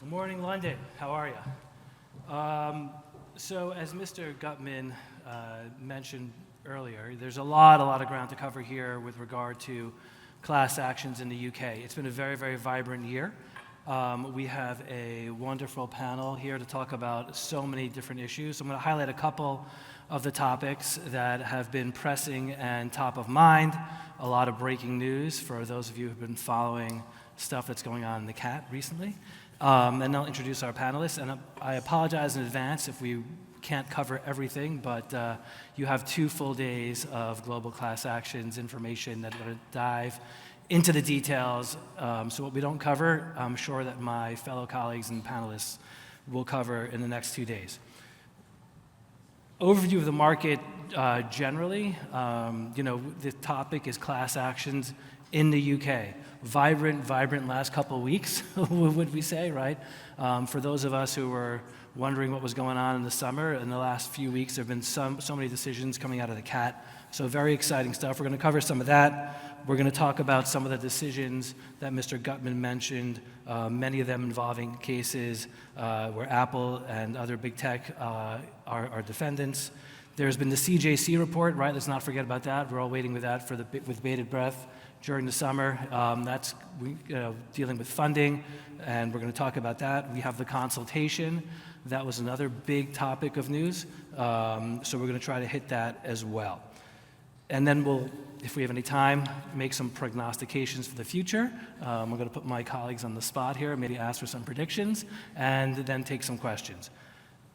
Good morning, London. How are you? So as Mr. Gutman mentioned earlier, there's a lot of ground to cover here with regard to class actions in the UK. It's been a very, very vibrant year. We have a wonderful panel here to talk about so many different issues. I'm going to highlight a couple of the topics that have been pressing and top of mind. A lot of breaking news for those of you who've been following stuff that's going on in the CAT recently. And I'll introduce our panelists. And I apologize in advance if we can't cover everything, but you have 2 full days of global class actions information that are going to dive into the details. So what we don't cover, I'm sure that my fellow colleagues and panelists will cover in the next 2 days. Overview of the market generally, the topic is class actions in the UK. Vibrant last couple of weeks, would we say, right? For those of us who were wondering what was going on in the summer, in the last few weeks there have been so many decisions coming out of the CAT. So very exciting stuff. We're going to cover some of that. We're going to talk about some of the decisions that Mr. Gutman mentioned, many of them involving cases where Apple and other big tech are defendants. There's been the CJC report, right? Let's not forget about that. We're all waiting with that with bated breath during the summer. That's dealing with funding, and we're going to talk about that. We have the consultation. That was another big topic of news, so we're going to try to hit that as well. And then we'll, if we have any time, make some prognostications for the future. I'm going to put my colleagues on the spot here, maybe ask for some predictions, and then take some questions.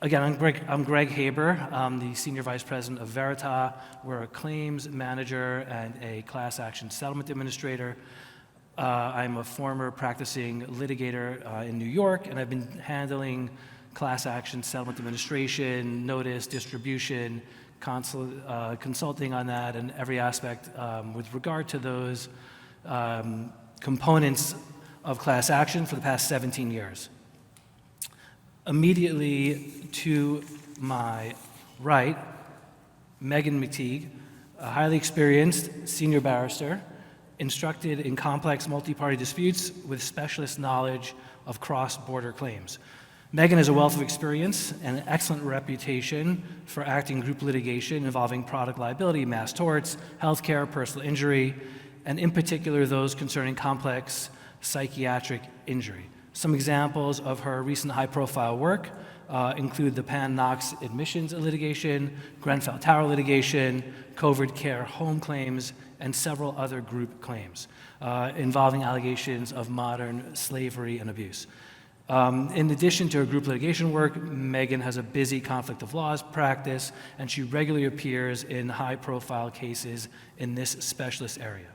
Again, I'm Greg Haber. I'm the Senior Vice President of Verita. We're a claims manager and a class action settlement administrator. I'm a former practicing litigator in New York, and I've been handling class action settlement administration, notice, distribution, consulting on that, and every aspect with regard to those components of class action for the past 17 years. Immediately to my right, Meghann McTague, a highly experienced senior barrister, instructed in complex multi-party disputes with specialist knowledge of cross-border claims. Meghann has a wealth of experience and an excellent reputation for acting group litigation involving product liability, mass torts, healthcare, personal injury, and in particular those concerning complex psychiatric injury. Some examples of her recent high-profile work include the Pan-Knox admissions litigation, Grenfell Tower litigation, COVID care home claims, and several other group claims involving allegations of modern slavery and abuse. In addition to her group litigation work, Meghann has a busy conflict of laws practice, and she regularly appears in high-profile cases in this specialist area.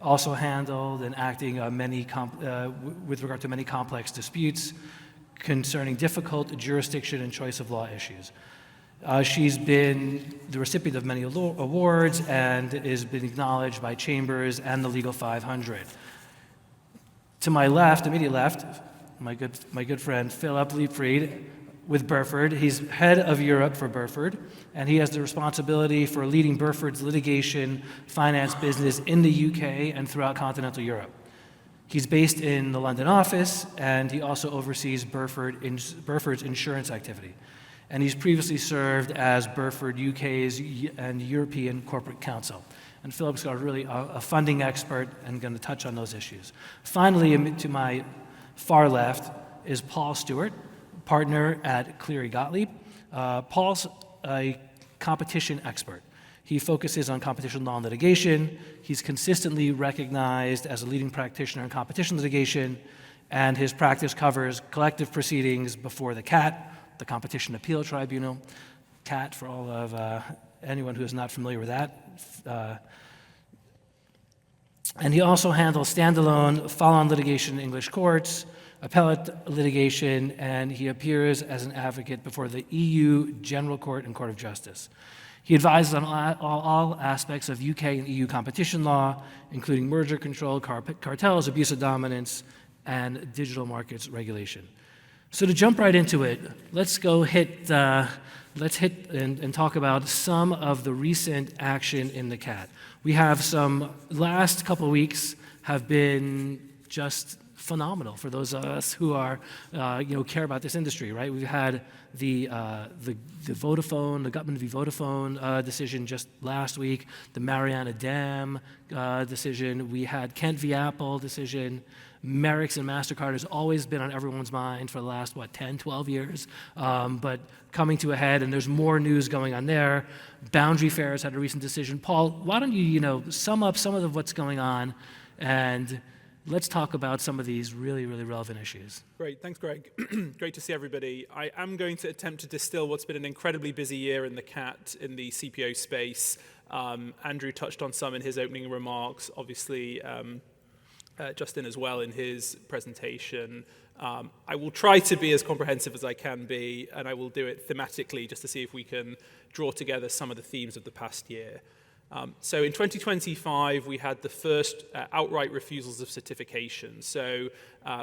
Also handled and acting with regard to many complex disputes concerning difficult jurisdiction and choice of law issues. She's been the recipient of many awards and has been acknowledged by Chambers and the Legal 500. To my left, immediate left, my good friend Philipp Leibfried with Burford. He's head of Europe for Burford, and he has the responsibility for leading Burford's litigation finance business in the UK and throughout continental Europe. He's based in the London office, and he also oversees Burford's insurance activity. And he's previously served as Burford UK's and European Corporate Counsel. And Philipp's got really a funding expert and going to touch on those issues. Finally, to my far left is Paul Stuart, partner at Cleary Gottlieb. Paul's a competition expert. He focuses on competition law and litigation. He's consistently recognized as a leading practitioner in competition litigation, and his practice covers collective proceedings before the CAT, the Competition Appeal Tribunal. CAT, for all of anyone who is not familiar with that. And he also handles standalone follow-on litigation in English courts, appellate litigation, and he appears as an advocate before the EU General Court and Court of Justice. He advises on all aspects of UK and EU competition law, including merger control, cartels, abuse of dominance, and digital markets regulation. So to jump right into it, let's hit and talk about some of the recent action in the CAT. We have last couple of weeks have been just phenomenal for those of us who are, care about this industry, right? We've had the Vodafone, the Gutman v. Vodafone decision just last week, the Mariana Dam decision. We had Kent v. Apple decision. Merrick's and MasterCard has always been on everyone's mind for the last, 10, 12 years, but coming to a head, and there's more news going on there. Boundary Fair has had a recent decision. Paul, why don't you, sum up some of what's going on, and let's talk about some of these really, really relevant issues. Great, thanks, Greg. Great to see everybody. I am going to attempt to distill what's been an incredibly busy year in the CAT, in the CPO space. Andrew touched on some in his opening remarks, obviously Justin as well in his presentation. I will try to be as comprehensive as I can be, and I will do it thematically just to see if we can draw together some of the themes of the past year. So in 2025, we had the first outright refusals of certification. So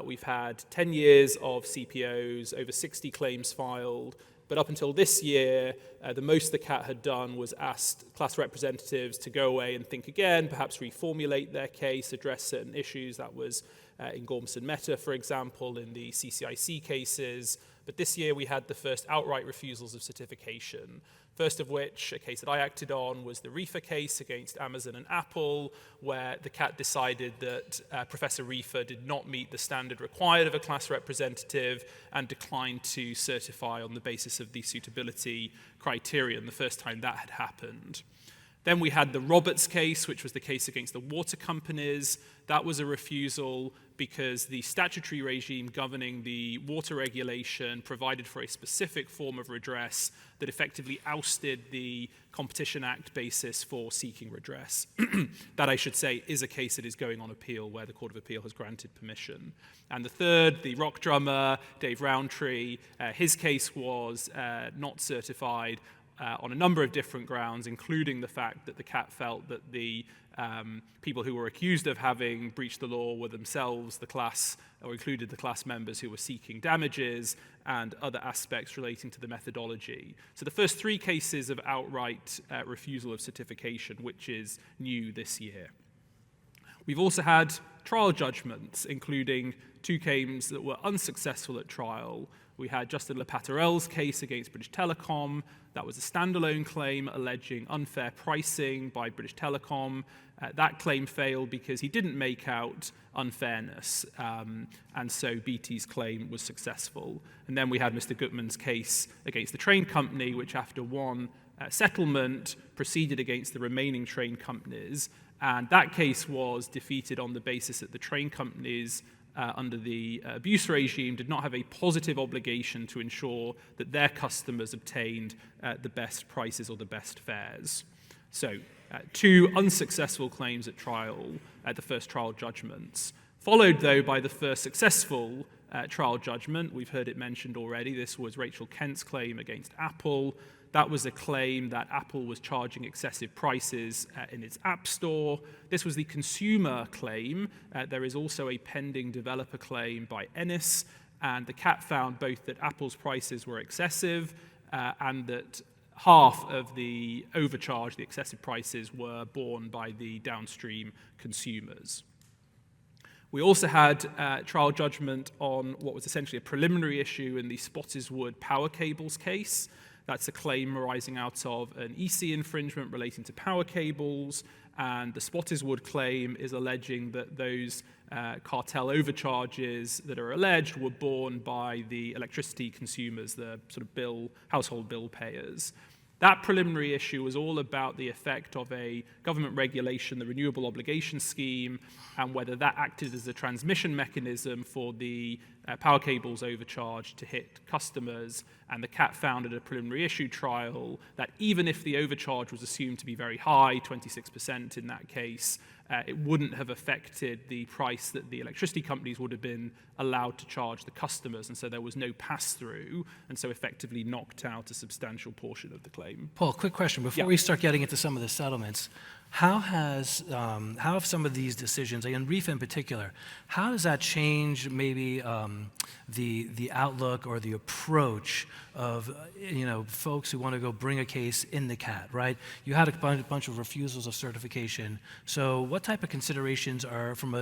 we've had 10 years of CPOs, over 60 claims filed, but up until this year, the most the CAT had done was asked class representatives to go away and think again, perhaps reformulate their case, address certain issues. That was in Gormson Meta, for example, in the CCIC cases. But this year we had the first outright refusals of certification. First of which, a case that I acted on, was the Reefer case against Amazon and Apple, where the CAT decided that Professor Reefer did not meet the standard required of a class representative and declined to certify on the basis of the suitability criterion, the first time that had happened. Then we had the Roberts case, which was the case against the water companies. That was a refusal because the statutory regime governing the water regulation provided for a specific form of redress that effectively ousted the Competition Act basis for seeking redress. That, I should say, is a case that is going on appeal where the Court of Appeal has granted permission. And the third, the rock drummer, Dave Rowntree, his case was not certified on a number of different grounds, including the fact that the CAT felt that the people who were accused of having breached the law were themselves the class, or included the class members who were seeking damages, and other aspects relating to the methodology. So the first three cases of outright refusal of certification, which is new this year. We've also had trial judgments, including two claims that were unsuccessful at trial. We had Justin Lepaterel's case against British Telecom. That was a standalone claim alleging unfair pricing by British Telecom. That claim failed because he didn't make out unfairness, and so BT's claim was successful. And then we had Mr. Gutman's case against the train company, which after one settlement proceeded against the remaining train companies, and that case was defeated on the basis that the train companies under the abuse regime did not have a positive obligation to ensure that their customers obtained the best prices or the best fares. So two unsuccessful claims at trial at the first trial judgments, followed though by the first successful trial judgment. We've heard it mentioned already. This was Rachel Kent's claim against Apple. That was a claim that Apple was charging excessive prices in its App Store. This was the consumer claim. There is also a pending developer claim by Ennis, and the CAT found both that Apple's prices were excessive and that half of the overcharge, the excessive prices, were borne by the downstream consumers. We also had trial judgment on what was essentially a preliminary issue in the Spottiswoode power cables case. That's a claim arising out of an EC infringement relating to power cables, and the Spottiswoode claim is alleging that those cartel overcharges that are alleged were borne by the electricity consumers, the sort of household bill payers. That preliminary issue was all about the effect of a government regulation, the Renewable Obligation Scheme, and whether that acted as a transmission mechanism for the power cables overcharge to hit customers. And the CAT found at a preliminary issue trial that even if the overcharge was assumed to be very high, 26% in that case, it wouldn't have affected the price that the electricity companies would have been allowed to charge the customers, and so there was no pass-through, and so effectively knocked out a substantial portion of the claim. Paul, quick question. Before we start getting into some of the settlements, how have some of these decisions, and Reef in particular, how does that change maybe the outlook or the approach of folks who want to go bring a case in the CAT, right? You had a bunch of refusals of certification. So what type of considerations are from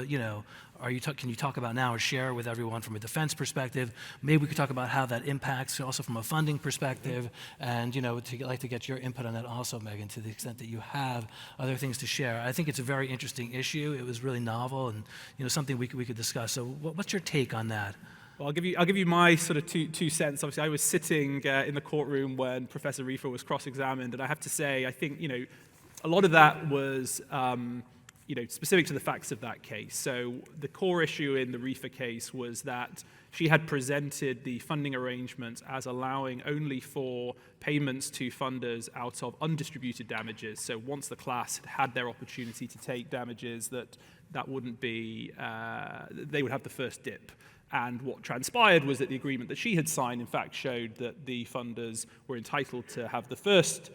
can you talk about now or share with everyone from a defense perspective? Maybe we could talk about how that impacts also from a funding perspective, and like to get your input on that also, Meghann, to the extent that you have other things to share. I think it's a very interesting issue. It was really novel, and something we could discuss. So, what's your take on that? Well, I'll give you my sort of two cents. Obviously, I was sitting in the courtroom when Professor Rifa was cross-examined, and I have to say, I think a lot of that was specific to the facts of that case. So the core issue in the Rifa case was that she had presented the funding arrangements as allowing only for payments to funders out of undistributed damages. So once the class had their opportunity to take damages, that wouldn't be, they would have the first dip. And what transpired was that the agreement that she had signed, in fact, showed that the funders were entitled to have the first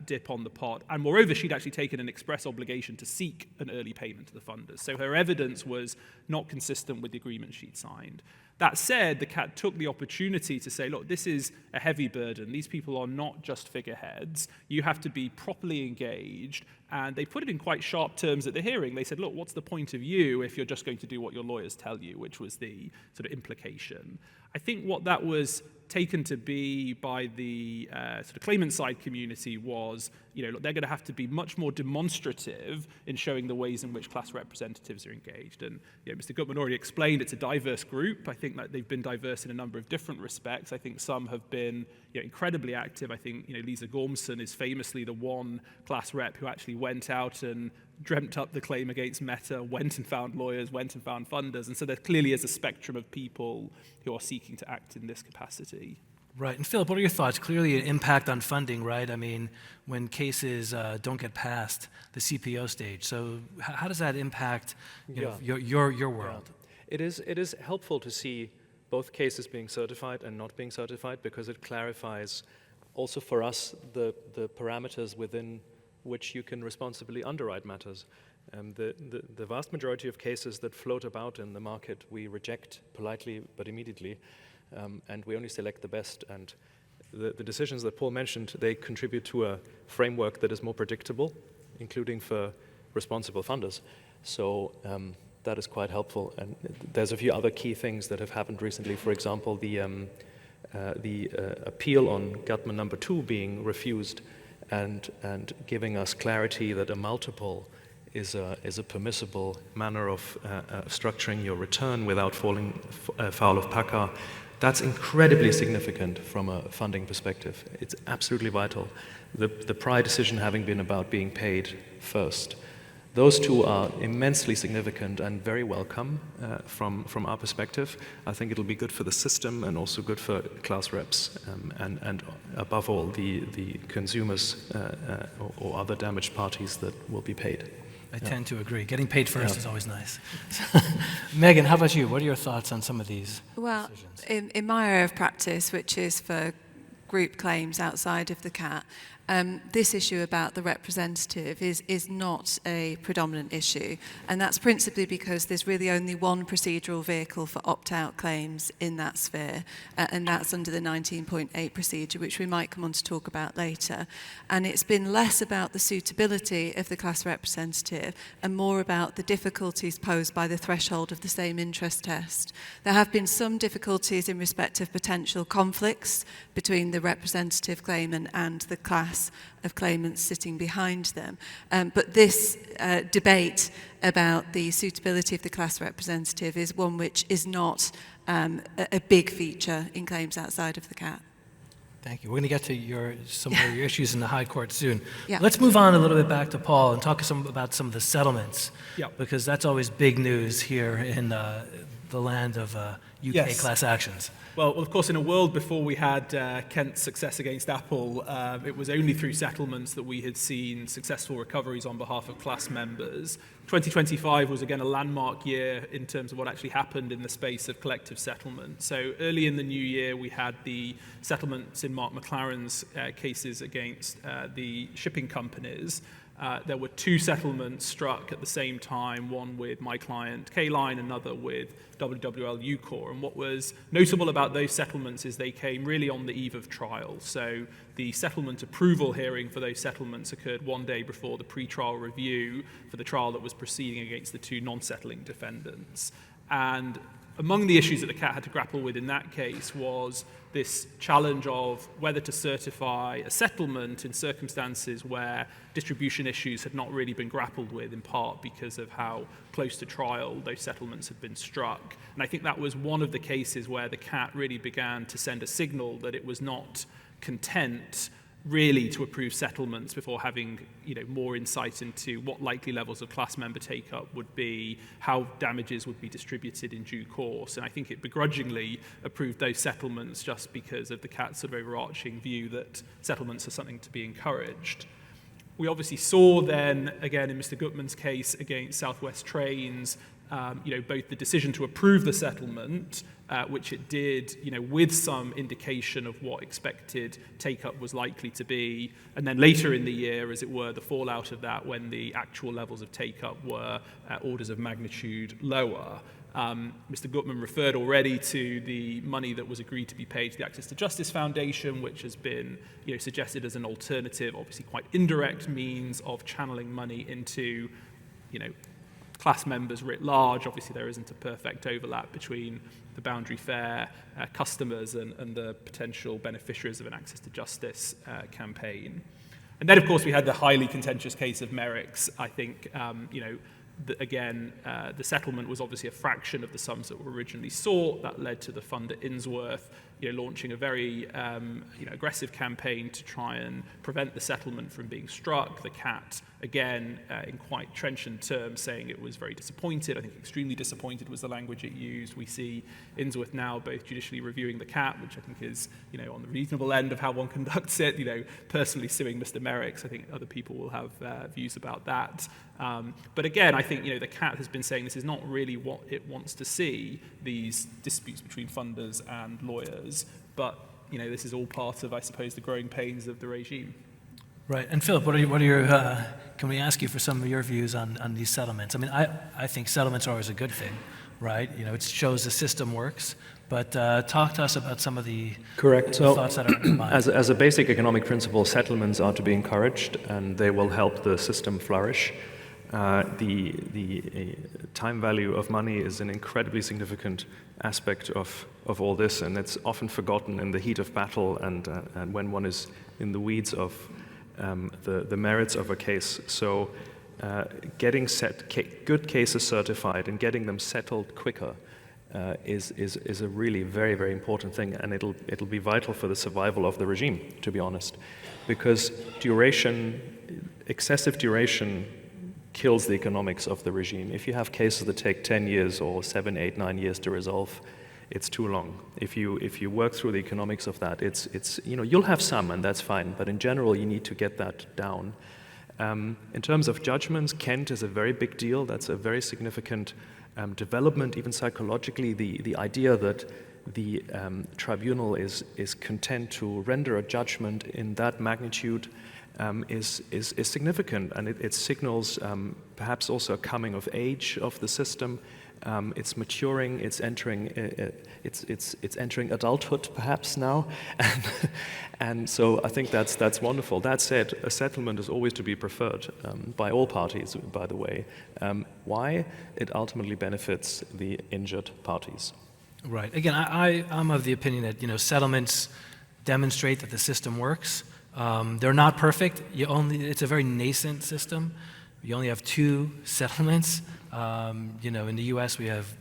dip on the pot. And moreover, she'd actually taken an express obligation to seek an early payment to the funders. So her evidence was not consistent with the agreement she'd signed. That said, the CAT took the opportunity to say, look, this is a heavy burden. These people are not just figureheads. You have to be properly engaged. And they put it in quite sharp terms at the hearing. They said, look, what's the point of you if you're just going to do what your lawyers tell you, which was the sort of implication. I think what that was taken to be by the sort of claimant side community was, look, they're going to have to be much more demonstrative in showing the ways in which class representatives are engaged. And Mr. Gutman already explained it's a diverse group. I think that they've been diverse in a number of different respects. I think some have been incredibly active. I think Lisa Gormson is famously the one class rep who actually went out and dreamt up the claim against Meta, went and found lawyers, went and found funders. And so there clearly is a spectrum of people who are seeking to act in this capacity. Right. And Philipp, what are your thoughts? Clearly an impact on funding, right? I mean, when cases don't get past the CPO stage. So how does that impact your world? Yeah. It is helpful to see both cases being certified and not being certified, because it clarifies also for us the parameters within which you can responsibly underwrite matters. The vast majority of cases that float about in the market we reject politely but immediately, and we only select the best. And the decisions that Paul mentioned, they contribute to a framework that is more predictable, including for responsible funders. So that is quite helpful. And there's a few other key things that have happened recently. For example, the appeal on Gutman number 2 being refused, and giving us clarity that a multiple is a permissible manner of structuring your return without falling foul of PACA. That's incredibly significant from a funding perspective. It's absolutely vital. The prior decision having been about being paid first. Those two are immensely significant and very welcome from our perspective. I think it'll be good for the system and also good for class reps and above all the consumers or other damaged parties that will be paid. I tend to agree. Getting paid first is always nice. Meghann, how about you? What are your thoughts on some of these decisions? In my area of practice, which is for group claims outside of the CAT, this issue about the representative is not a predominant issue, and that's principally because there's really only one procedural vehicle for opt-out claims in that sphere, and that's under the 19.8 procedure, which we might come on to talk about later. And it's been less about the suitability of the class representative and more about the difficulties posed by the threshold of the same interest test. There have been some difficulties in respect of potential conflicts between the representative claimant and the class of claimants sitting behind them. But this debate about the suitability of the class representative is one which is not a big feature in claims outside of the CAT. Thank you. We're going to get to some of your issues in the High Court soon. Yeah. Let's move on a little bit back to Paul and talk about some of the settlements, because that's always big news here in the land of UK class actions. Well, of course, in a world before we had Kent's success against Apple, it was only through settlements that we had seen successful recoveries on behalf of class members. 2025 was again a landmark year in terms of what actually happened in the space of collective settlement. So early in the new year, we had the settlements in Mark McLaren's cases against the shipping companies. there were 2 settlements struck at the same time, one with my client K-Line, another with WWL Ucore. And what was notable about those settlements is they came really on the eve of trial. So the settlement approval hearing for those settlements occurred one day before the pre-trial review for the trial that was proceeding against the 2 non-settling defendants. And among the issues that the CAT had to grapple with in that case was this challenge of whether to certify a settlement in circumstances where distribution issues had not really been grappled with, in part because of how close to trial those settlements had been struck. And I think that was one of the cases where the CAT really began to send a signal that it was not content really to approve settlements before having more insight into what likely levels of class member take-up would be, how damages would be distributed in due course. And I think it begrudgingly approved those settlements just because of the CAT's sort of overarching view that settlements are something to be encouraged. We obviously saw then, again, in Mr. Gutman's case against Southwest Trains, both the decision to approve the settlement, which it did, with some indication of what expected take-up was likely to be, and then later in the year, as it were, the fallout of that when the actual levels of take-up were orders of magnitude lower. Mr. Gutman referred already to the money that was agreed to be paid to the Access to Justice Foundation, which has been suggested as an alternative, obviously quite indirect means of channeling money into class members writ large. Obviously, there isn't a perfect overlap between the boundary fare customers and the potential beneficiaries of an Access to Justice campaign. And then, of course, we had the highly contentious case of Merrick's. I think, the settlement was obviously a fraction of the sums that were originally sought. That led to the funder Innsworth launching a very aggressive campaign to try and prevent the settlement from being struck. The CAT, again, in quite trenchant terms, saying it was very disappointed. I think extremely disappointed was the language it used. We see Innsworth now both judicially reviewing the CAT, which I think is on the reasonable end of how one conducts it, personally suing Mr. Merrick's. I think other people will have views about that. But again, I think the CAT has been saying this is not really what it wants to see, these disputes between funders and lawyers. But this is all part of, I suppose, the growing pains of the regime. Right. And Philipp, what are your? Can we ask you for some of your views on these settlements? I mean, I think settlements are always a good thing, right? It shows the system works. But talk to us about some of the thoughts that are in your mind. As a basic economic principle, settlements are to be encouraged, and they will help the system flourish. The time value of money is an incredibly significant aspect of all this, and it's often forgotten in the heat of battle and when one is in the weeds of the merits of a case. So getting good cases certified and getting them settled quicker is a really very, very important thing, and it'll be vital for the survival of the regime, to be honest, because excessive duration kills the economics of the regime. If you have cases that take 10 years or 7, 8, 9 years to resolve, it's too long. If you work through the economics of that, it's you'll have some, and that's fine, but in general you need to get that down. In terms of judgments, Kent is a very big deal. That's a very significant development, even psychologically. The idea that the tribunal is content to render a judgment in that magnitude is significant, and it signals perhaps also a coming of age of the system. It's maturing. It's entering adulthood perhaps now, and so I think that's wonderful. That said, a settlement is always to be preferred by all parties. By the way, why? It ultimately benefits the injured parties. Right. Again, I'm of the opinion that settlements demonstrate that the system works. They're not perfect. It's a very nascent system. You only have 2 settlements. In the U.S. we have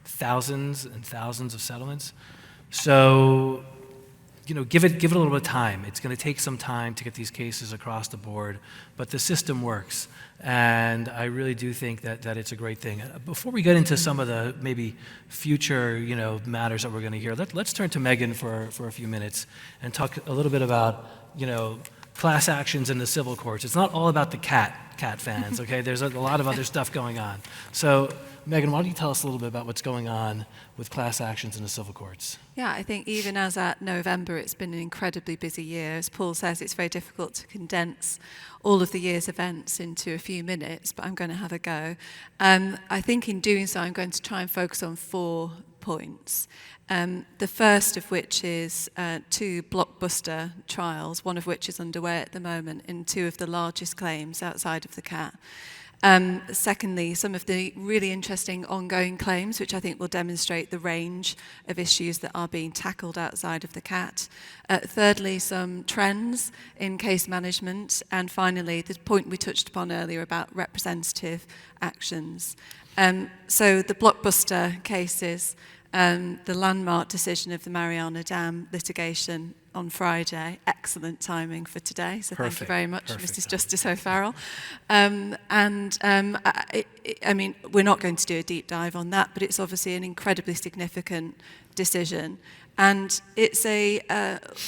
thousands and thousands of settlements. So, give it a little bit of time. It's going to take some time to get these cases across the board, but the system works, and I really do think that it's a great thing. Before we get into some of the maybe future matters that we're going to hear, let's turn to Meghann for a few minutes and talk a little bit about class actions in the civil courts. It's not all about the cat fans, okay? There's a lot of other stuff going on. So, Meghann, why don't you tell us a little bit about what's going on with class actions in the civil courts? Yeah, I think even as at November, it's been an incredibly busy year. As Paul says, it's very difficult to condense all of the year's events into a few minutes, but I'm going to have a go. I think in doing so, I'm going to try and focus on 4 points. The first of which is 2 blockbuster trials, one of which is underway at the moment in 2 of the largest claims outside of the CAT. Secondly, some of the really interesting ongoing claims, which I think will demonstrate the range of issues that are being tackled outside of the CAT. Thirdly, some trends in case management. And finally, the point we touched upon earlier about representative actions. So the blockbuster cases, the landmark decision of the Mariana Dam litigation on Friday, excellent timing for today, so thank you very much, Mrs. Justice O'Farrell. I mean, we're not going to do a deep dive on that, but it's obviously an incredibly significant decision. And it's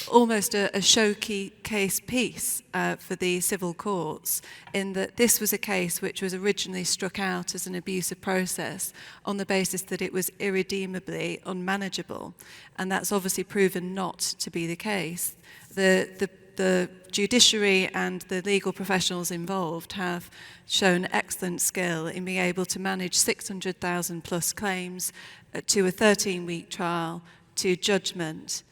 almost a showcase piece for the civil courts, in that this was a case which was originally struck out as an abusive process on the basis that it was irredeemably unmanageable. And that's obviously proven not to be the case. The judiciary and the legal professionals involved have shown excellent skill in being able to manage 600,000 plus claims to a 13-week trial, to judgment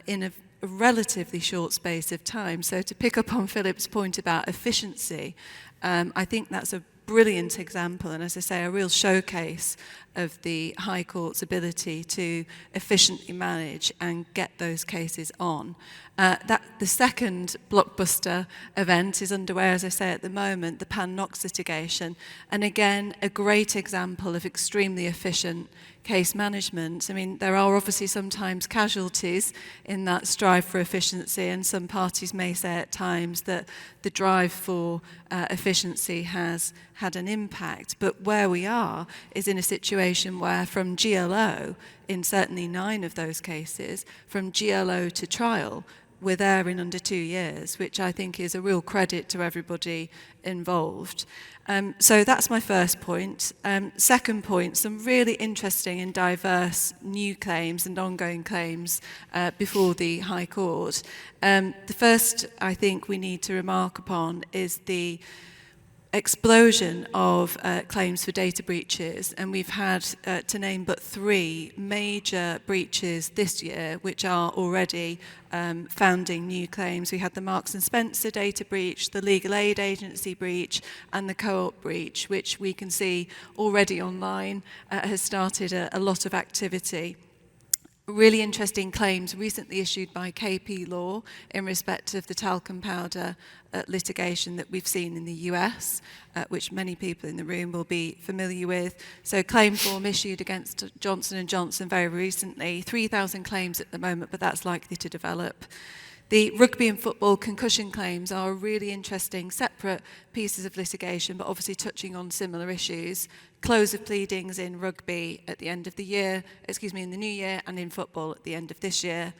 in a relatively short space of time. So to pick up on Philipp's point about efficiency, I think that's a brilliant example, and as I say, a real showcase of the High Court's ability to efficiently manage and get those cases on. The second blockbuster event is underway, as I say, at the moment, the Pan-Knox litigation, and again, a great example of extremely efficient case management. I mean, there are obviously sometimes casualties in that strive for efficiency, and some parties may say at times that the drive for efficiency has had an impact. But where we are is in a situation where from GLO, in certainly 9 of those cases, from GLO to trial, we're there in under 2 years, which I think is a real credit to everybody involved. So that's my first point. Second point, some really interesting and diverse new claims and ongoing claims before the High Court. The first I think we need to remark upon is the explosion of claims for data breaches, and we've had, to name but 3, major breaches this year, which are already founding new claims. We had the Marks and Spencer data breach, the Legal Aid Agency breach, and the Co-op breach, which we can see already online has started a lot of activity. Really interesting claims recently issued by KP Law in respect of the talcum powder litigation that we've seen in the US, which many people in the room will be familiar with. So claim form issued against Johnson & Johnson very recently, 3,000 claims at the moment, but that's likely to develop. The rugby and football concussion claims are really interesting, separate pieces of litigation, but obviously touching on similar issues. Close of pleadings in rugby at the end of the year, in the new year, and in football at the end of this year.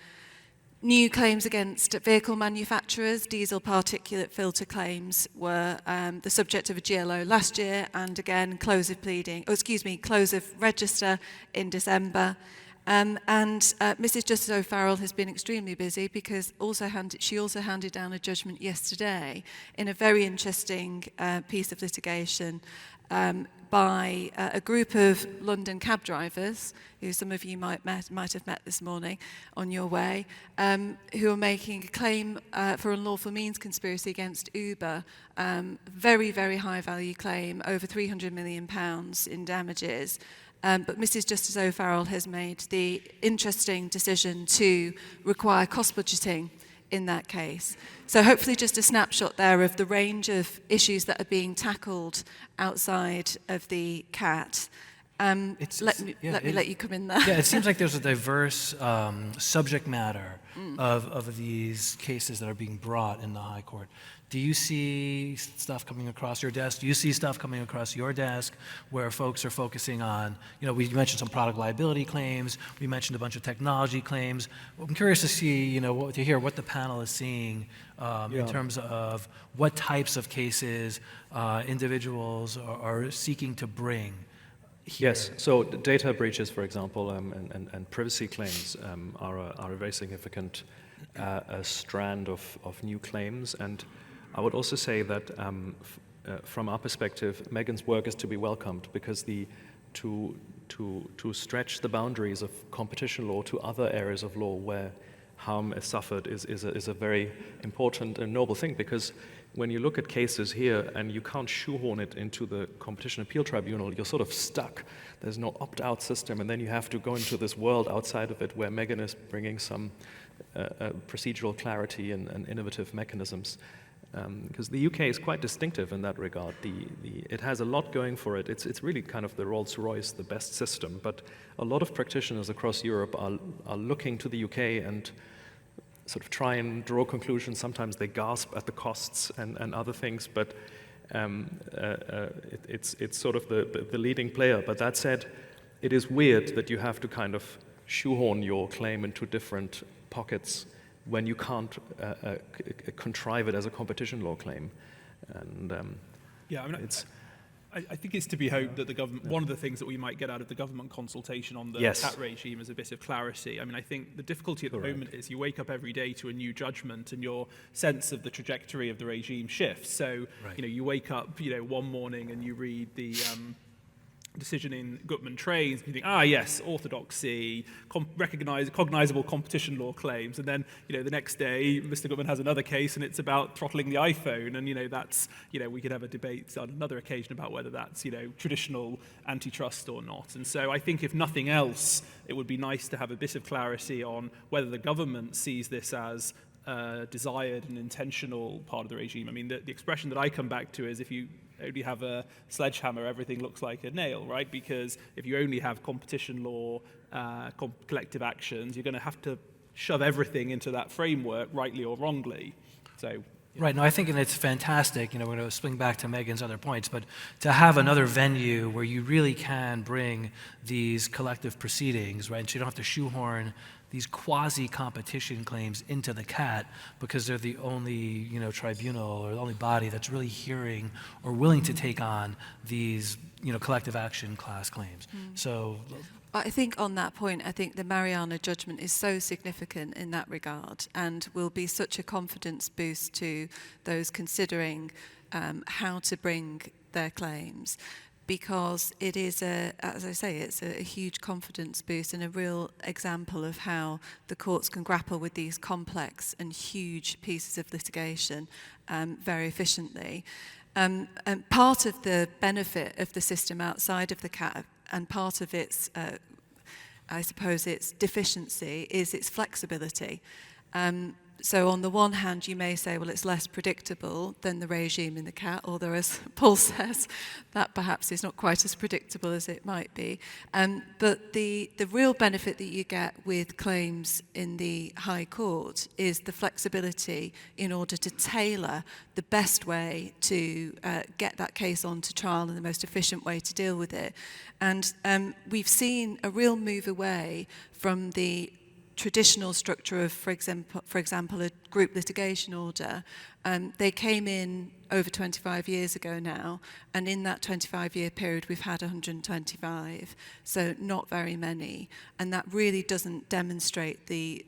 New claims against vehicle manufacturers, diesel particulate filter claims were the subject of a GLO last year, and again, close of register in December. Mrs. Justice O'Farrell has been extremely busy because she also handed down a judgment yesterday in a very interesting piece of litigation by a group of London cab drivers, who some of you might have met this morning on your way, who are making a claim for unlawful means conspiracy against Uber. Very, very high value claim, over £300 million in damages. But Mrs. Justice O'Farrell has made the interesting decision to require cost budgeting in that case. So hopefully just a snapshot there of the range of issues that are being tackled outside of the CAT. Let you come in there. Yeah, it seems like there's a diverse subject matter of these cases that are being brought in the High Court. Do you see stuff coming across your desk? Do you see stuff coming across your desk where folks are focusing on, we mentioned some product liability claims, we mentioned a bunch of technology claims. I'm curious to see, to hear what the panel is seeing in terms of what types of cases individuals are seeking to bring. Here. Yes, so data breaches, for example, and privacy claims are a very significant strand of new claims. And I would also say that from our perspective, Meghann's work is to be welcomed, because to stretch the boundaries of competition law to other areas of law where harm is suffered is a very important and noble thing, because when you look at cases here and you can't shoehorn it into the Competition Appeal Tribunal, you're sort of stuck. There's no opt-out system, and then you have to go into this world outside of it where Meghann is bringing some procedural clarity and innovative mechanisms. Because the UK is quite distinctive in that regard. It has a lot going for it. It's really kind of the Rolls-Royce, the best system. But a lot of practitioners across Europe are looking to the UK and sort of try and draw conclusions. Sometimes they gasp at the costs and other things, but it's sort of the leading player. But that said, it is weird that you have to kind of shoehorn your claim into different pockets when you can't contrive it as a competition law claim. And I think it's to be hoped that the government, one of the things that we might get out of the government consultation on the CAT regime is a bit of clarity. I mean, I think the difficulty at the moment is you wake up every day to a new judgment and your sense of the trajectory of the regime shifts. So, you wake up, one morning and you read the decision in Gutmann Trains, and you think, yes, orthodoxy, cognizable competition law claims, and then, the next day, Mr. Gutmann has another case, and it's about throttling the iPhone, and, that's, we could have a debate on another occasion about whether that's, traditional antitrust or not. And so I think, if nothing else, it would be nice to have a bit of clarity on whether the government sees this as desired and intentional part of the regime. I mean, the expression that I come back to is, if you only have a sledgehammer, everything looks like a nail, right? Because if you only have competition law, collective actions, you're going to have to shove everything into that framework, rightly or wrongly. So. Right, no, I think it's fantastic, we're going to swing back to Meghann's other points, but to have another venue where you really can bring these collective proceedings, right, and so you don't have to shoehorn these quasi-competition claims into the CAT because they're the only, tribunal or the only body that's really hearing or willing to take on these, collective action class claims. So. I think on that point, I think the Mariana judgment is so significant in that regard and will be such a confidence boost to those considering how to bring their claims, because it is, as I say, it's a huge confidence boost and a real example of how the courts can grapple with these complex and huge pieces of litigation very efficiently. And part of the benefit of the system outside of the CAT and part of its, I suppose, its deficiency is its flexibility. So on the one hand, you may say, well, it's less predictable than the regime in the CAT, although, as Paul says, that perhaps is not quite as predictable as it might be. But the real benefit that you get with claims in the High Court is the flexibility in order to tailor the best way to get that case onto trial and the most efficient way to deal with it. And we've seen a real move away from the traditional structure of, for example, a group litigation order. They came in over 25 years ago now, and in that 25-year period we've had 125, so not very many, and that really doesn't demonstrate the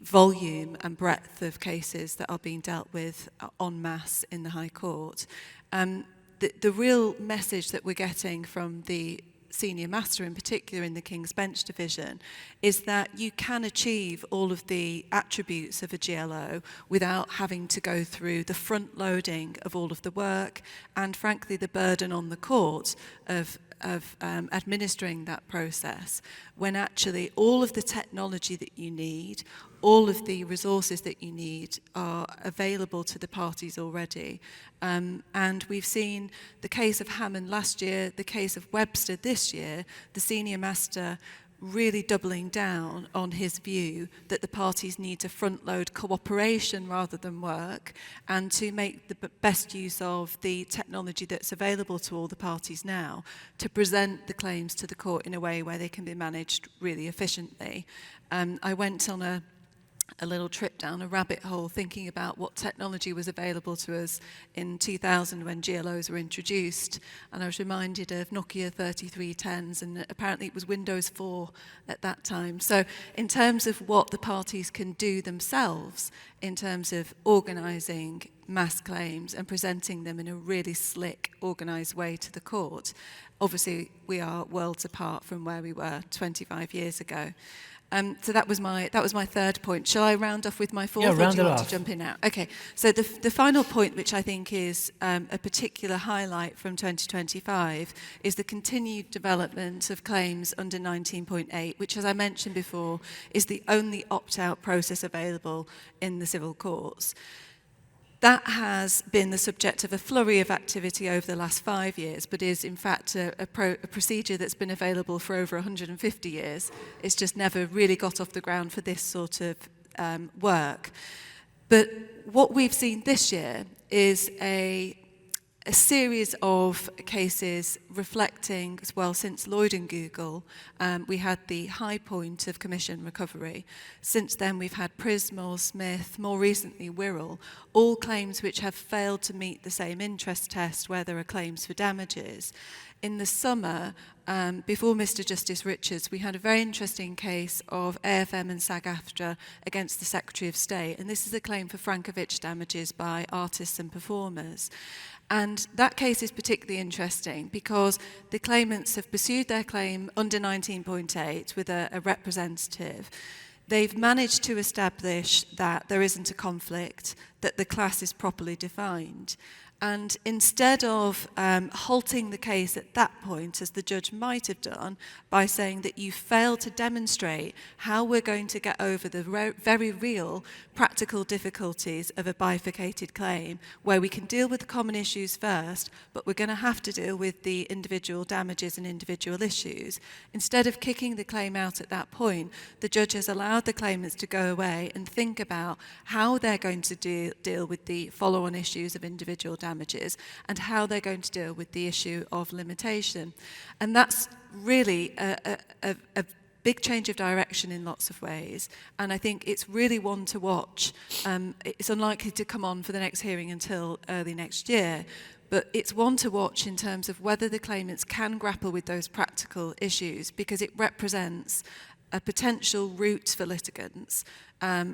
volume and breadth of cases that are being dealt with en masse in the High Court. The real message that we're getting from the senior master, in particular in the King's Bench division, is that you can achieve all of the attributes of a GLO without having to go through the front loading of all of the work and, frankly, the burden on the court of administering that process, when actually all of the technology that you need, all of the resources that you need are available to the parties already. And we've seen the case of Hammond last year, the case of Webster this year, the senior master really doubling down on his view that the parties need to front-load cooperation rather than work, and to make the best use of the technology that's available to all the parties now to present the claims to the court in a way where they can be managed really efficiently. I went on a little trip down a rabbit hole thinking about what technology was available to us in 2000 when GLOs were introduced, and I was reminded of Nokia 3310s, and apparently it was Windows 4 at that time. So in terms of what the parties can do themselves in terms of organising mass claims and presenting them in a really slick, organised way to the court, obviously we are worlds apart from where we were 25 years ago. So that was my third point. Shall I round off with my fourth, or do you want to jump in now? Okay, so the final point, which I think is a particular highlight from 2025, is the continued development of claims under 19.8, which, as I mentioned before, is the only opt-out process available in the civil courts. That has been the subject of a flurry of activity over the last 5 years, but is in fact a procedure that's been available for over 150 years. It's just never really got off the ground for this sort of work. But what we've seen this year is a series of cases reflecting, well, since Lloyd and Google, we had the high point of commission recovery. Since then, we've had Prismore, Smith, more recently Wirral, all claims which have failed to meet the same interest test where there are claims for damages. In the summer, before Mr. Justice Richards, we had a very interesting case of AFM and SAG-AFTRA against the Secretary of State, and this is a claim for Frankovich damages by artists and performers. And that case is particularly interesting because the claimants have pursued their claim under 19.8 with a representative. They've managed to establish that there isn't a conflict, that the class is properly defined. And instead of halting the case at that point, as the judge might have done, by saying that you failed to demonstrate how we're going to get over the very real practical difficulties of a bifurcated claim, where we can deal with the common issues first, but we're going to have to deal with the individual damages and individual issues. Instead of kicking the claim out at that point, the judge has allowed the claimants to go away and think about how they're going to deal with the follow-on issues of individual damages and how they're going to deal with the issue of limitation. And that's really a big change of direction in lots of ways, and I think it's really one to watch. It's unlikely to come on for the next hearing until early next year, but it's one to watch in terms of whether the claimants can grapple with those practical issues, because it represents a potential route for litigants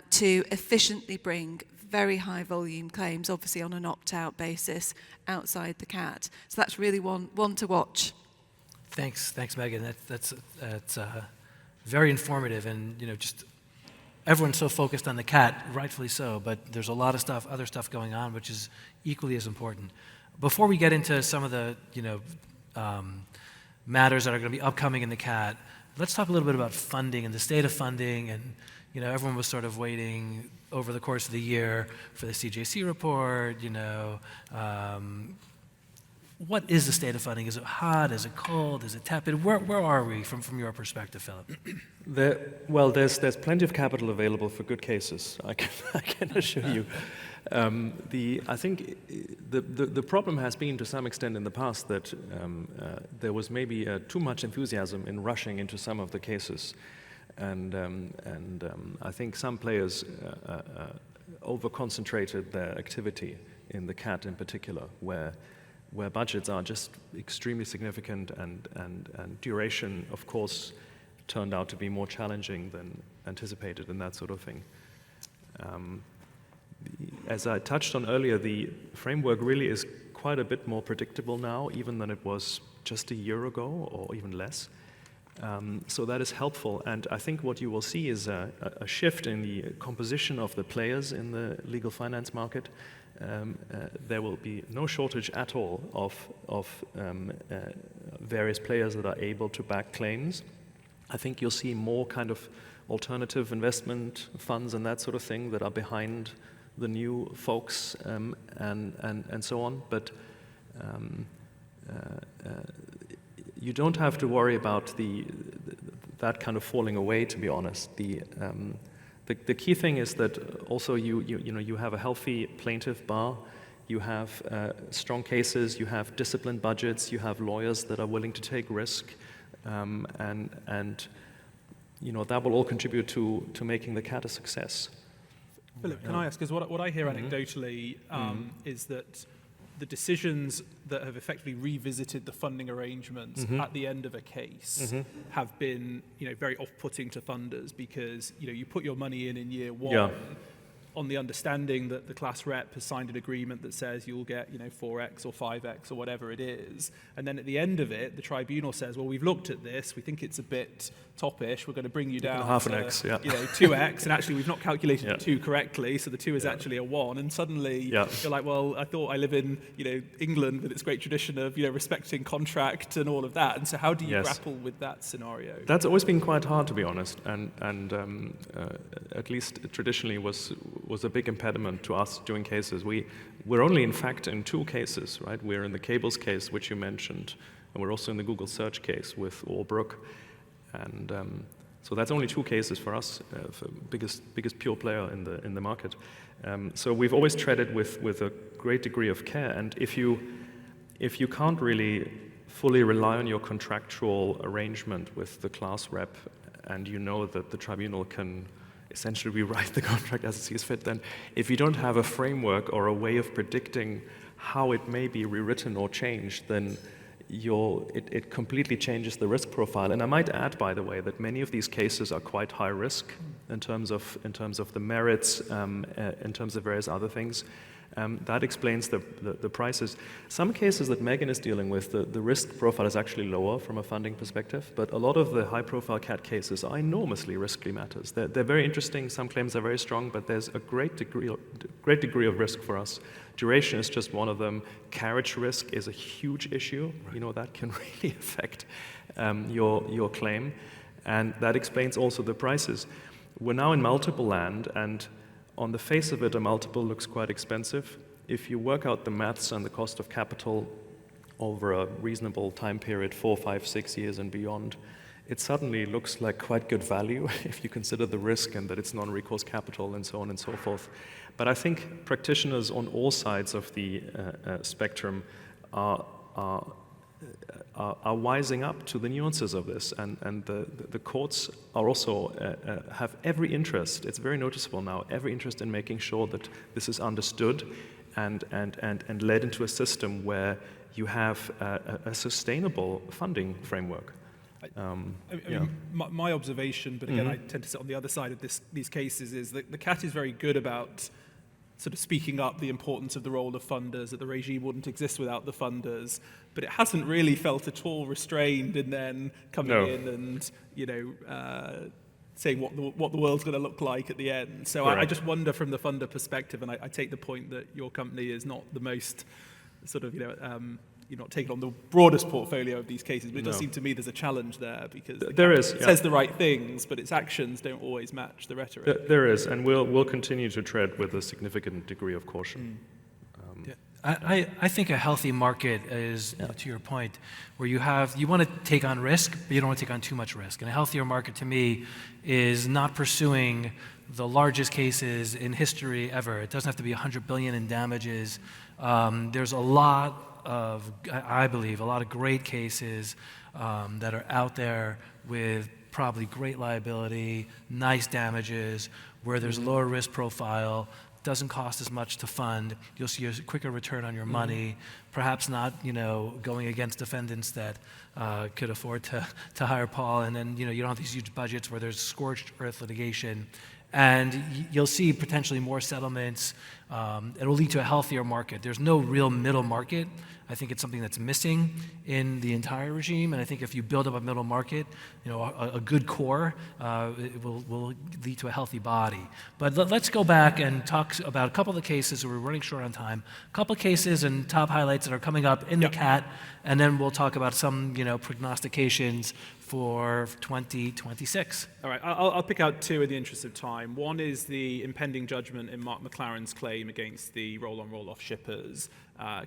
to efficiently bring very high volume claims, obviously on an opt-out basis, outside the CAT. So that's really one to watch. Thanks, Meghann. That's very informative, and just everyone's so focused on the CAT, rightfully so. But there's a lot of other stuff going on, which is equally as important. Before we get into some of the matters that are going to be upcoming in the CAT, let's talk a little bit about funding and the state of funding. And everyone was sort of waiting over the course of the year for the CJC report. What is the state of funding? Is it hot? Is it cold? Is it tepid? Where are we from your perspective, Philipp? There's plenty of capital available for good cases. I can assure you. I think the problem has been, to some extent in the past, that there was maybe too much enthusiasm in rushing into some of the cases, and I think some players over-concentrated their activity in the CAT in particular, where budgets are just extremely significant, and duration, of course, turned out to be more challenging than anticipated and that sort of thing. As I touched on earlier, the framework really is quite a bit more predictable now, even than it was just a year ago or even less. So that is helpful, and I think what you will see is a shift in the composition of the players in the legal finance market. There will be no shortage at all of various players that are able to back claims. I think you'll see more kind of alternative investment funds and that sort of thing that are behind the new folks and so on. But you don't have to worry about that kind of falling away, to be honest. The key thing is that also you have a healthy plaintiff bar, you have strong cases, you have disciplined budgets, you have lawyers that are willing to take risk, and that will all contribute to making the CAT a success. Philipp, can I ask, because what I hear anecdotally is that the decisions that have effectively revisited the funding arrangements at the end of a case have been, very off-putting to funders because, you put your money in year one on the understanding that the class rep has signed an agreement that says you'll get, 4x or 5x or whatever it is. And then at the end of it, the tribunal says, well, we've looked at this. We think it's a bit toppish. We're going to bring you down half to, an X, 2x. And actually, we've not calculated the 2 correctly. So the 2 is actually a 1. And suddenly you're like, well, I thought I live in, England with its great tradition of, respecting contract and all of that. And so how do you grapple with that scenario? That's always been quite hard, to be honest. And at least traditionally was a big impediment to us doing cases. We're only, in fact, in 2 cases, right? We're in the cables case, which you mentioned, and we're also in the Google search case with Allbrook. And so that's only 2 cases for us, for biggest pure player in the market. So we've always treaded with a great degree of care. And if you can't really fully rely on your contractual arrangement with the class rep, and you know that the tribunal can essentially rewrite the contract as it sees fit, then if you don't have a framework or a way of predicting how it may be rewritten or changed, then it completely changes the risk profile. And I might add, by the way, that many of these cases are quite high risk in terms of the merits, in terms of various other things. That explains the prices. Some cases that Meghann is dealing with, the risk profile is actually lower from a funding perspective, but a lot of the high-profile CAT cases are enormously risky matters. They're very interesting. Some claims are very strong, but there's a great degree of risk for us. Duration is just one of them. Carriage risk is a huge issue. Right. That can really affect your claim, and that explains also the prices. We're now in multiple land, and on the face of it, a multiple looks quite expensive. If you work out the maths and the cost of capital over a reasonable time period, 4, 5, 6 years and beyond, it suddenly looks like quite good value if you consider the risk and that it's non-recourse capital and so on and so forth. But I think practitioners on all sides of the spectrum are wising up to the nuances of this, and the courts are also have every interest. It's very noticeable now. Every interest in making sure that this is understood and led into a system where you have a sustainable funding framework. My observation, but again, I tend to sit on the other side of these cases, is that the CAT is very good about sort of speaking up the importance of the role of funders, that the regime wouldn't exist without the funders, but it hasn't really felt at all restrained in then coming in and, saying what the world's going to look like at the end. So I just wonder from the funder perspective, and I take the point that your company is not the most sort of, you're not taking on the broadest portfolio of these cases, but it does seem to me there's a challenge there because it says the right things, but its actions don't always match the rhetoric. There is, and we'll continue to tread with a significant degree of caution. I think a healthy market is, to your point, where you want to take on risk, but you don't want to take on too much risk. And a healthier market to me is not pursuing the largest cases in history ever. It doesn't have to be $100 billion in damages. There's a lot of, I believe, a lot of great cases that are out there with probably great liability, nice damages, where there's a lower risk profile, doesn't cost as much to fund, you'll see a quicker return on your money, perhaps not, going against defendants that could afford to hire Paul, and then, you don't have these huge budgets where there's scorched earth litigation. And you'll see potentially more settlements, It will lead to a healthier market. There's no real middle market. I think it's something that's missing in the entire regime, and I think if you build up a middle market, a good core, it will lead to a healthy body. But let's go back and talk about a couple of the cases. We're running short on time. A couple of cases and top highlights that are coming up in the CAT, and then we'll talk about some prognostications for 2026. All right, I'll pick out two in the interest of time. One is the impending judgment in Mark McLaren's claim against the roll-on, roll-off shippers,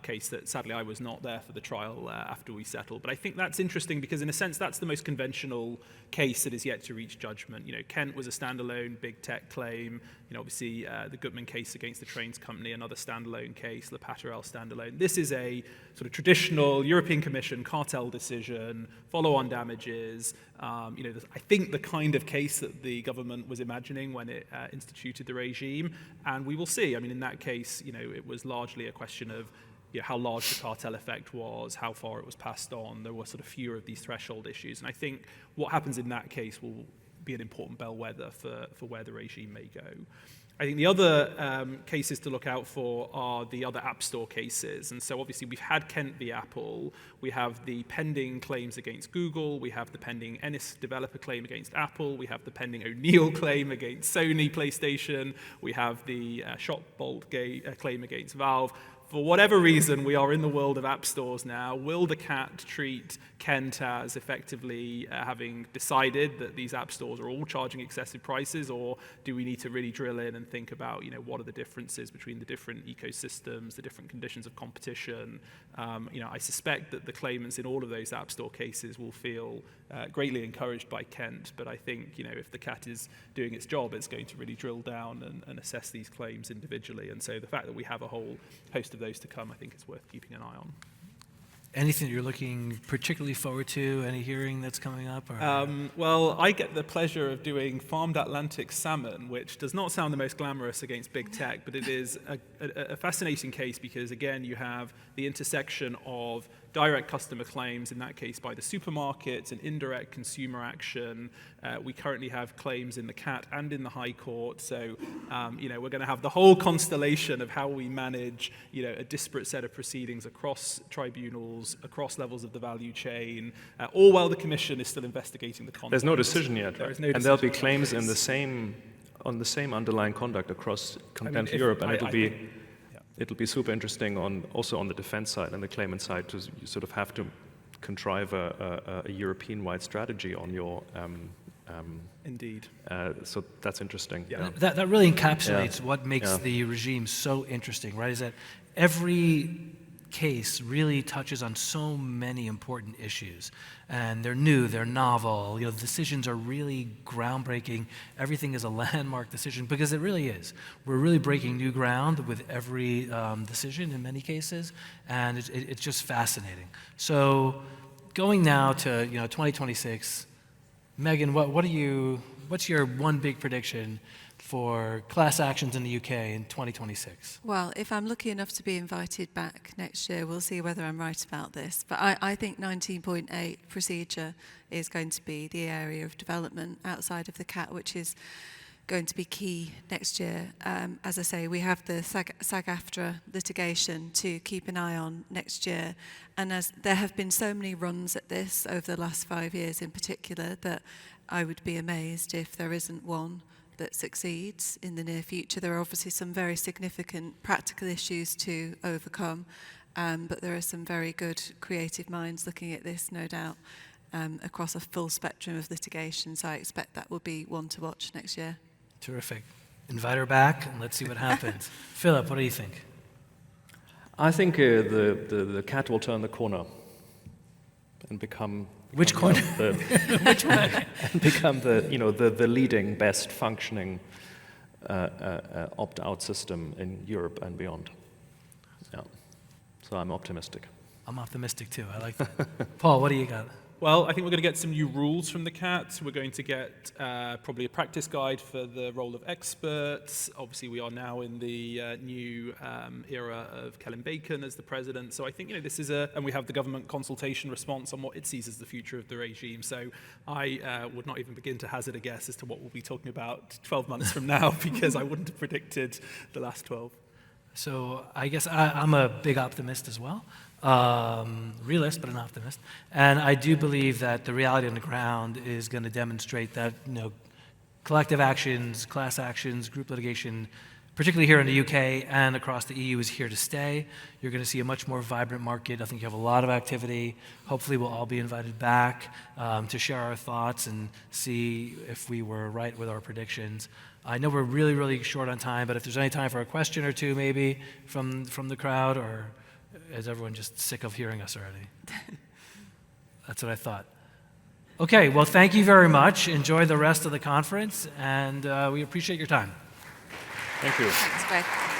case that sadly I was not there for the trial after we settled. But I think that's interesting because in a sense that's the most conventional case that is yet to reach judgment. Kent was a standalone big tech claim. Obviously the Gutman case against the trains company, another standalone case, Le Paterel standalone. This is a sort of traditional European Commission cartel decision, follow-on damages. I think the kind of case that the government was imagining when it instituted the regime, and we will see. I mean, in that case, it was largely a question of how large the cartel effect was, how far it was passed on. There were sort of fewer of these threshold issues, and I think what happens in that case will be an important bellwether for where the regime may go. I think the other cases to look out for are the other App Store cases. And so obviously we've had Kent v. Apple, we have the pending claims against Google, we have the pending Ennis developer claim against Apple, we have the pending O'Neill claim against Sony PlayStation, we have the Shopbolt claim against Valve. For whatever reason, we are in the world of app stores now. Will the CAT treat Kent as effectively having decided that these app stores are all charging excessive prices, or do we need to really drill in and think about, what are the differences between the different ecosystems, the different conditions of competition? I suspect that the claimants in all of those app store cases will feel greatly encouraged by Kent, but I think, if the CAT is doing its job, it's going to really drill down and assess these claims individually. And so the fact that we have a whole host of those to come, I think is worth keeping an eye on. Anything that you're looking particularly forward to? Any hearing that's coming up? Or? Well, I get the pleasure of doing farmed Atlantic salmon, which does not sound the most glamorous against big tech, but it is a fascinating case because, again, you have the intersection of direct customer claims, in that case by the supermarkets, and indirect consumer action. We currently have claims in the CAT and in the High Court. So, we're going to have the whole constellation of how we manage, a disparate set of proceedings across tribunals, across levels of the value chain, all while the Commission is still investigating the conduct. There's no decision yet, There right? is no And decision. there'll be claims in on the same underlying conduct across continental Europe, and it'll be super interesting also on the defense side and the claimant side to you sort of have to contrive a European-wide strategy on your. Indeed. So that's interesting. Yeah. That really encapsulates what makes the regime so interesting, right? Is that every case really touches on so many important issues, and they're new, they're novel. The decisions are really groundbreaking. Everything is a landmark decision because it really is. We're really breaking new ground with every decision in many cases, and it's just fascinating. So, going now to 2026, Meghann, what's your one big prediction for class actions in the UK in 2026? Well, if I'm lucky enough to be invited back next year, we'll see whether I'm right about this. But I think 19.8 procedure is going to be the area of development outside of the CAT, which is going to be key next year. As I say, we have the SAG-AFTRA litigation to keep an eye on next year. And as there have been so many runs at this over the last 5 years in particular, that I would be amazed if there isn't one that succeeds in the near future. There are obviously some very significant practical issues to overcome, but there are some very good creative minds looking at this, no doubt, across a full spectrum of litigation. So I expect that will be one to watch next year. Terrific. Invite her back and let's see what happens. Philipp, what do you think? I think the CAT will turn the corner and become Which corner? Which one? and become the leading, best functioning opt-out system in Europe and beyond. Yeah. So I'm optimistic. I'm optimistic too. I like that. Paul, what do you got? Well, I think we're going to get some new rules from the CAT. We're going to get probably a practice guide for the role of experts. Obviously, we are now in the new era of Kellen Bacon as the president. So I think, this is and we have the government consultation response on what it sees as the future of the regime. So I would not even begin to hazard a guess as to what we'll be talking about 12 months from now, because I wouldn't have predicted the last 12. So I guess I'm a big optimist as well, realist, but an optimist. And I do believe that the reality on the ground is going to demonstrate that, collective actions, class actions, group litigation, particularly here in the UK and across the EU, is here to stay. You're going to see a much more vibrant market. I think you have a lot of activity. Hopefully we'll all be invited back to share our thoughts and see if we were right with our predictions. I know we're really, really short on time, but if there's any time for a question or two maybe from the crowd, or is everyone just sick of hearing us already? That's what I thought. Okay, well, thank you very much. Enjoy the rest of the conference, and we appreciate your time. Thank you. Thanks, Greg.